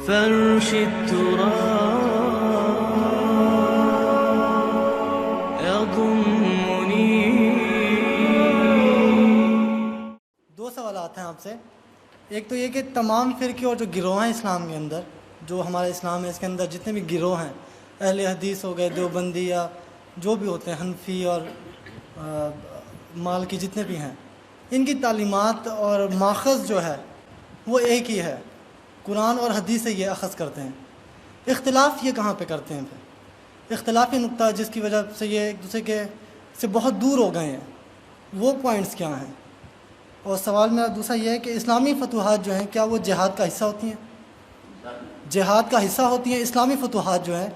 فرش التراب يضمني. دو سوالات ہیں آپ سے. ایک تو یہ کہ تمام فرقے اور جو گروہ ہیں اسلام کے اندر، جو ہمارا اسلام ہے اس کے اندر جتنے بھی گروہ ہیں، اہل حدیث ہو گئے، دیوبندی یا جو بھی ہوتے ہیں، حنفی اور مالکی، جتنے بھی ہیں، ان کی تعلیمات اور ماخذ جو ہے وہ ایک ہی ہے، قرآن اور حدیث سے یہ اخذ کرتے ہیں. اختلاف یہ کہاں پہ کرتے ہیں؟ پھر اختلافی نقطہ جس کی وجہ سے یہ ایک دوسرے کے سے بہت دور ہو گئے ہیں، وہ پوائنٹس کیا ہیں؟ اور سوال میرا دوسرا یہ ہے کہ اسلامی فتوحات جو ہیں کیا وہ جہاد کا حصہ ہوتی ہیں؟ جہاد کا حصہ ہوتی ہیں اسلامی فتوحات جو ہیں،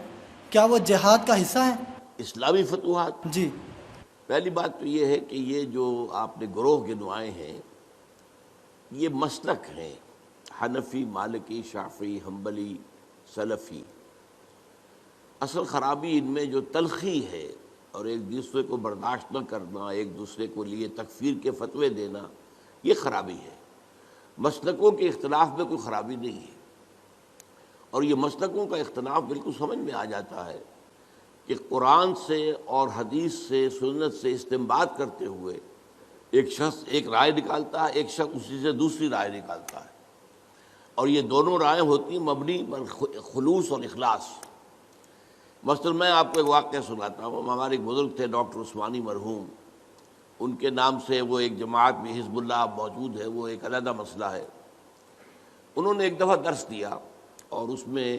کیا وہ جہاد کا حصہ ہیں؟ اسلامی فتوحات، جی. پہلی بات تو یہ ہے کہ یہ جو آپ نے گروہ گنوائے ہیں یہ مسلک ہیں، حنفی، مالکی، شافعی، حنبلی، سلفی. اصل خرابی ان میں جو تلخی ہے اور ایک دوسرے کو برداشت نہ کرنا، ایک دوسرے کو لیے تکفیر کے فتوے دینا، یہ خرابی ہے. مسلکوں کے اختلاف میں کوئی خرابی نہیں ہے، اور یہ مسلکوں کا اختلاف بالکل سمجھ میں آ جاتا ہے کہ قرآن سے اور حدیث سے، سنت سے استنباط کرتے ہوئے ایک شخص ایک رائے نکالتا ہے، ایک شخص اسی سے دوسری رائے نکالتا ہے، اور یہ دونوں رائے ہوتی ہیں مبنی پر خلوص اور اخلاص. مثلا میں آپ کو ایک واقعہ سناتا ہوں. ہمارے ایک بزرگ تھے ڈاکٹر عثمانی مرحوم، ان کے نام سے وہ ایک جماعت بھی حزب اللہ موجود ہے، وہ ایک علیحدہ مسئلہ ہے. انہوں نے ایک دفعہ درس دیا اور اس میں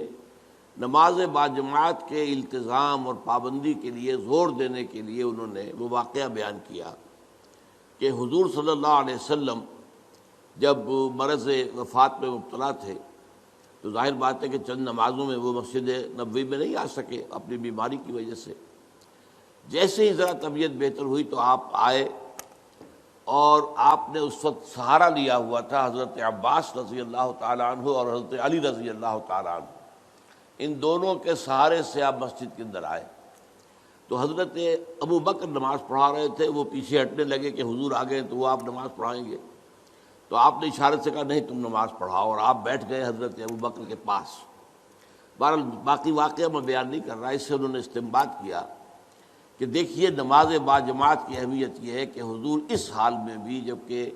نماز باجماعت کے التزام اور پابندی کے لیے زور دینے کے لیے انہوں نے وہ واقعہ بیان کیا کہ حضور صلی اللہ علیہ وسلم جب مرض وفات میں مبتلا تھے تو ظاہر بات ہے کہ چند نمازوں میں وہ مسجد نبوی میں نہیں آ سکے اپنی بیماری کی وجہ سے. جیسے ہی ذرا طبیعت بہتر ہوئی تو آپ آئے، اور آپ نے اس وقت سہارا لیا ہوا تھا حضرت عباس رضی اللہ تعالیٰ عنہ اور حضرت علی رضی اللہ تعالیٰ عنہ. ان دونوں کے سہارے سے آپ مسجد کے اندر آئے تو حضرت ابو بکر نماز پڑھا رہے تھے، وہ پیچھے ہٹنے لگے کہ حضور آ گئے تو وہ آپ نماز پڑھائیں گے. تو آپ نے اشارت سے کہا نہیں تم نماز پڑھاؤ، اور آپ بیٹھ گئے حضرت ابو بکر کے پاس. بہرحال باقی واقعہ میں بیان نہیں کر رہا. اس سے انہوں نے استنباط کیا کہ دیکھیے نماز باجماعت کی اہمیت یہ ہے کہ حضور اس حال میں بھی، جبکہ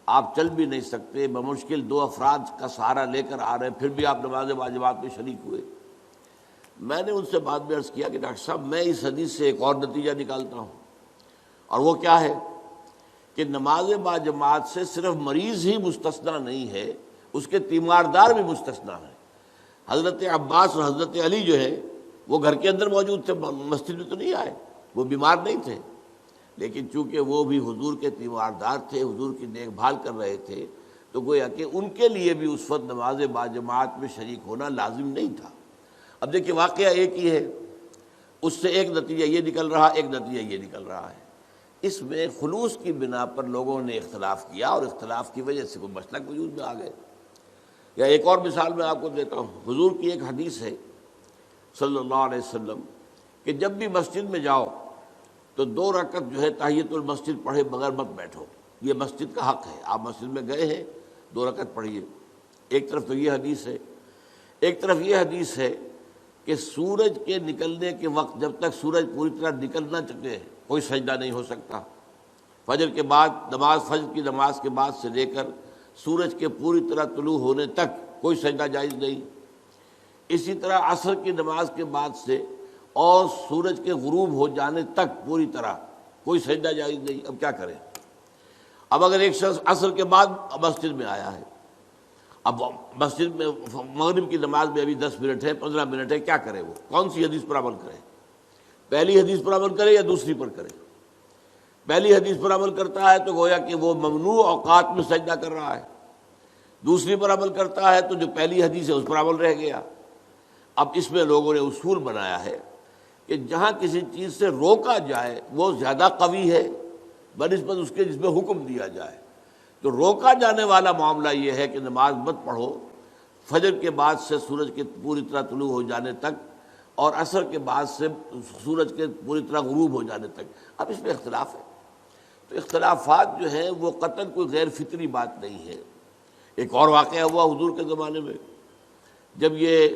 آپ چل بھی نہیں سکتے، بمشکل 2 افراد کا سہارا لے کر آ رہے ہیں، پھر بھی آپ نماز باجماعت میں شریک ہوئے. میں نے ان سے بعد میں عرض کیا کہ ڈاکٹر صاحب میں اس حدیث سے ایک اور نتیجہ نکالتا ہوں، اور وہ کیا ہے کہ نماز باجماعت سے صرف مریض ہی مستثنا نہیں ہے، اس کے تیماردار بھی مستثنا ہیں. حضرت عباس اور حضرت علی جو ہے وہ گھر کے اندر موجود تھے، مسجد میں تو نہیں آئے، وہ بیمار نہیں تھے، لیکن چونکہ وہ بھی حضور کے تیماردار تھے، حضور کی دیکھ بھال کر رہے تھے، تو گویا کہ ان کے لیے بھی اس وقت نماز باجماعت میں شریک ہونا لازم نہیں تھا. اب دیکھیے واقعہ ایک ہی ہے، اس سے ایک نتیجہ یہ نکل رہا، ایک نتیجہ یہ نکل رہا ہے. اس میں خلوص کی بنا پر لوگوں نے اختلاف کیا، اور اختلاف کی وجہ سے کوئی مسلک وجود میں آ گئے. یا ایک اور مثال میں آپ کو دیتا ہوں. حضور کی ایک حدیث ہے صلی اللہ علیہ وسلم کہ جب بھی مسجد میں جاؤ تو 2 رکعت جو ہے تحیۃ المسجد پڑھے بغیر مت بیٹھو، یہ مسجد کا حق ہے. آپ مسجد میں گئے ہیں 2 رکعت پڑھیے. ایک طرف تو یہ حدیث ہے، ایک طرف یہ حدیث ہے کہ سورج کے نکلنے کے وقت جب تک سورج پوری طرح نکل نہ چکے کوئی سجدہ نہیں ہو سکتا. فجر کے بعد فجر کی نماز کے بعد سے لے کر سورج کے پوری طرح طلوع ہونے تک کوئی سجدہ جائز نہیں. اسی طرح عصر کی نماز کے بعد سے اور سورج کے غروب ہو جانے تک پوری طرح کوئی سجدہ جائز نہیں. اب کیا کریں؟ اب اگر ایک شخص عصر کے بعد مسجد میں آیا ہے، اب مسجد میں مغرب کی نماز میں ابھی 10 منٹ ہے، 15 منٹ ہے، کیا کرے؟ وہ کون سی حدیث پر عمل کرے؟ پہلی حدیث پر عمل کرے یا دوسری پر کرے؟ پہلی حدیث پر عمل کرتا ہے تو گویا کہ وہ ممنوع اوقات میں سجدہ کر رہا ہے. دوسری پر عمل کرتا ہے تو جو پہلی حدیث ہے اس پر عمل رہ گیا. اب اس میں لوگوں نے اصول بنایا ہے کہ جہاں کسی چیز سے روکا جائے وہ زیادہ قوی ہے بنسبت اس کے جس میں حکم دیا جائے. تو روکا جانے والا معاملہ یہ ہے کہ نماز مت پڑھو فجر کے بعد سے سورج کے پوری طرح طلوع ہو جانے تک، اور عصر کے بعد سے سورج کے پوری طرح غروب ہو جانے تک. اب اس میں اختلاف ہے. تو اختلافات جو ہیں وہ قطعاً کوئی غیر فطری بات نہیں ہے. ایک اور واقعہ ہوا حضور کے زمانے میں جب یہ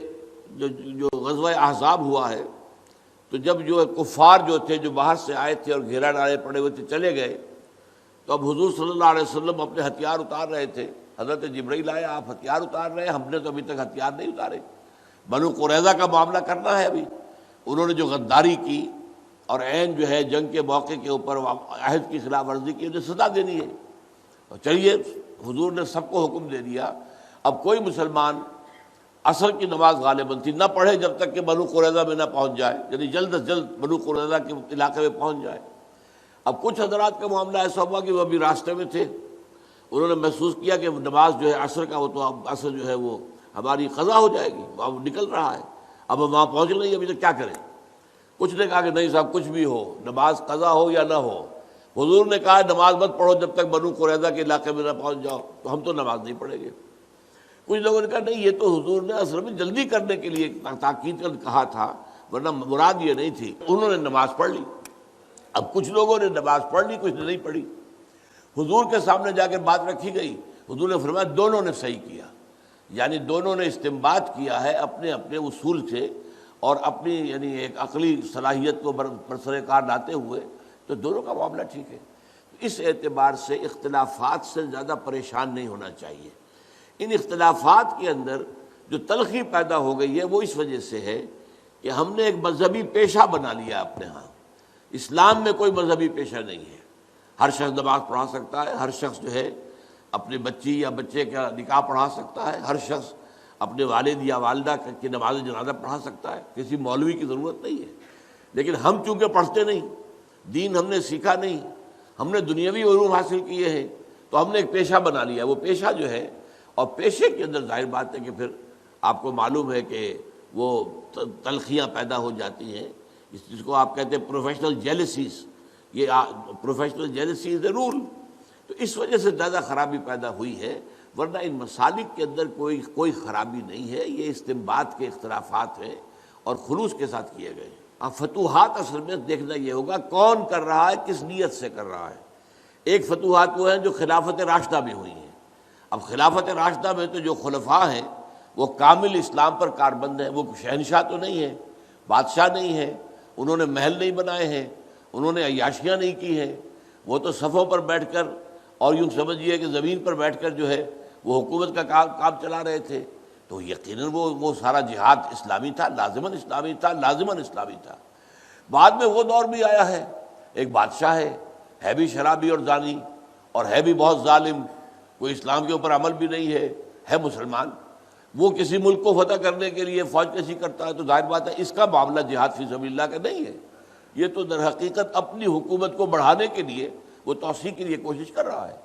جو غزوہ احزاب ہوا ہے تو جب جو کفار جو تھے جو باہر سے آئے تھے اور گھیرا ڈالے پڑے ہوئے تھے چلے گئے، تو اب حضور صلی اللہ علیہ وسلم اپنے ہتھیار اتار رہے تھے. حضرت جبرائیل آئے، آپ ہتھیار اتار رہے ہیں، ہم نے تو ابھی تک ہتھیار نہیں اتارے، بنو قریظہ کا معاملہ کرنا ہے ابھی. انہوں نے جو غداری کی اور عین جو ہے جنگ کے موقع کے اوپر عہد کی خلاف ورزی کی، انہیں سزا دینی ہے. اور چلیے حضور نے سب کو حکم دے دیا، اب کوئی مسلمان عصر کی نماز غالباً تھی نہ پڑھے جب تک کہ بنو قریظہ میں نہ پہنچ جائے، یعنی جلد از جلد بنو قریظہ کے علاقے میں پہنچ جائے. اب کچھ حضرات کا معاملہ ایسا ہوا کہ وہ ابھی راستے میں تھے، انہوں نے محسوس کیا کہ نماز جو ہے عصر کا، وہ تو اب عصر جو ہے وہ ہماری قضا ہو جائے گی، اب نکل رہا ہے، اب ہم وہاں پہنچ نہیں ابھی تک کیا کریں. کچھ نے کہا کہ نہیں صاحب کچھ بھی ہو، نماز قضا ہو یا نہ ہو. حضور نے کہا نماز مت پڑھو جب تک بنو قریظہ کے علاقے میں نہ پہنچ جاؤ، تو ہم تو نماز نہیں پڑھیں گے. کچھ لوگوں نے کہا نہیں یہ تو حضور نے اصل میں جلدی کرنے کے لیے تاکید کر کہا تھا، ورنہ مراد یہ نہیں تھی. انہوں نے نماز پڑھ لی. اب کچھ لوگوں نے نماز پڑھ لی، کچھ نے نہیں پڑھی. حضور کے سامنے جا کے بات رکھی گئی، حضور نے فرمایا دونوں نے صحیح کیا، یعنی دونوں نے استنباط کیا ہے اپنے اپنے اصول سے اور اپنی یعنی ایک عقلی صلاحیت کو برسر کار لاتے ہوئے، تو دونوں کا معاملہ ٹھیک ہے. اس اعتبار سے اختلافات سے زیادہ پریشان نہیں ہونا چاہیے. ان اختلافات کے اندر جو تلخی پیدا ہو گئی ہے وہ اس وجہ سے ہے کہ ہم نے ایک مذہبی پیشہ بنا لیا اپنے ہاں. اسلام میں کوئی مذہبی پیشہ نہیں ہے. ہر شخص نماز پڑھا سکتا ہے، ہر شخص جو ہے اپنی بچی یا بچے کا نکاح پڑھا سکتا ہے، ہر شخص اپنے والد یا والدہ کی نماز جنازہ پڑھا سکتا ہے، کسی مولوی کی ضرورت نہیں ہے. لیکن ہم چونکہ پڑھتے نہیں، دین ہم نے سیکھا نہیں، ہم نے دنیاوی علوم حاصل کیے ہیں، تو ہم نے ایک پیشہ بنا لیا. وہ پیشہ جو ہے، اور پیشے کے اندر ظاہر بات ہے کہ پھر آپ کو معلوم ہے کہ وہ تلخیاں پیدا ہو جاتی ہیں. اس چیز کو آپ کہتے ہیں پروفیشنل جیلسیز، یہ پروفیشنل جیلسی از اے رول. تو اس وجہ سے زیادہ خرابی پیدا ہوئی ہے، ورنہ ان مسالک کے اندر کوئی خرابی نہیں ہے. یہ استنباط کے اختلافات ہیں اور خلوص کے ساتھ کیے گئے. اب فتوحات اصل میں دیکھنا یہ ہوگا کون کر رہا ہے، کس نیت سے کر رہا ہے. ایک فتوحات وہ ہیں جو خلافت راشدہ میں ہوئی ہیں. اب خلافت راشدہ میں تو جو خلفاء ہیں وہ کامل اسلام پر کاربند ہیں. وہ شہنشاہ تو نہیں ہیں، بادشاہ نہیں ہیں، انہوں نے محل نہیں بنائے ہیں، انہوں نے عیاشیاں نہیں کی ہیں. وہ تو صفوں پر بیٹھ کر اور یوں سمجھیے کہ زمین پر بیٹھ کر جو ہے وہ حکومت کا کام چلا رہے تھے. تو یقیناً وہ سارا جہاد اسلامی تھا، لازماً اسلامی تھا، لازماً اسلامی تھا. بعد میں وہ دور بھی آیا ہے، ایک بادشاہ ہے بھی شرابی اور زانی اور ہے بھی بہت ظالم، کوئی اسلام کے اوپر عمل بھی نہیں ہے مسلمان. وہ کسی ملک کو فتح کرنے کے لیے فوج کشی کرتا ہے، تو ظاہر بات ہے اس کا معاملہ جہاد فی سبیل اللہ کا نہیں ہے. یہ تو در حقیقت اپنی حکومت کو بڑھانے کے لیے وہ توسیع کے لیے کوشش کر رہا ہے.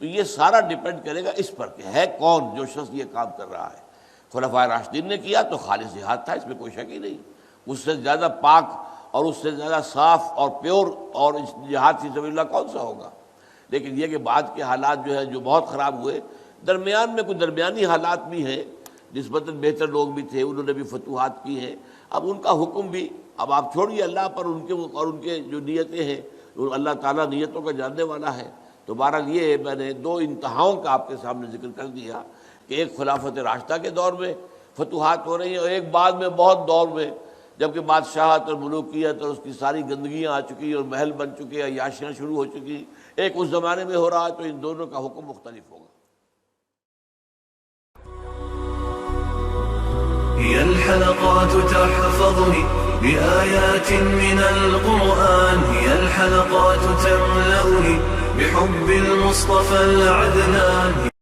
تو یہ سارا ڈیپینڈ کرے گا اس پر کہ ہے کون جو شخص یہ کام کر رہا ہے. خلفائے راشدین نے کیا تو خالص جہاد تھا، اس میں کوئی شک ہی نہیں. اس سے زیادہ پاک اور اس سے زیادہ صاف اور پیور اور جہاد فی سبیل اللہ کون سا ہوگا. لیکن یہ کہ بعد کے حالات جو ہے جو بہت خراب ہوئے، درمیان میں کچھ درمیانی حالات بھی ہیں، نسبتاً بہتر لوگ بھی تھے، انہوں نے بھی فتوحات کی ہیں. اب ان کا حکم بھی اب آپ چھوڑیے اللہ پر، ان کے جو نیتیں ہیں، اللہ تعالیٰ نیتوں کا جاننے والا ہے. تو بہرحال یہ میں نے دو انتہاؤں کا آپ کے سامنے ذکر کر دیا کہ ایک خلافت راشدہ کے دور میں فتوحات ہو رہی ہیں اور ایک بعد میں بہت دور میں جبکہ بادشاہت اور ملوکیت اور اس کی ساری گندگیاں آ چکی اور محل بن چکے، عیاشیاں شروع ہو چکی. ایک اس زمانے میں ہو رہا ہے، تو ان دونوں کا حکم مختلف ہوگا. هي الحلقات تحفظني بآيات من القرآن، هي الحلقات تملأني بحب المصطفى العدنان.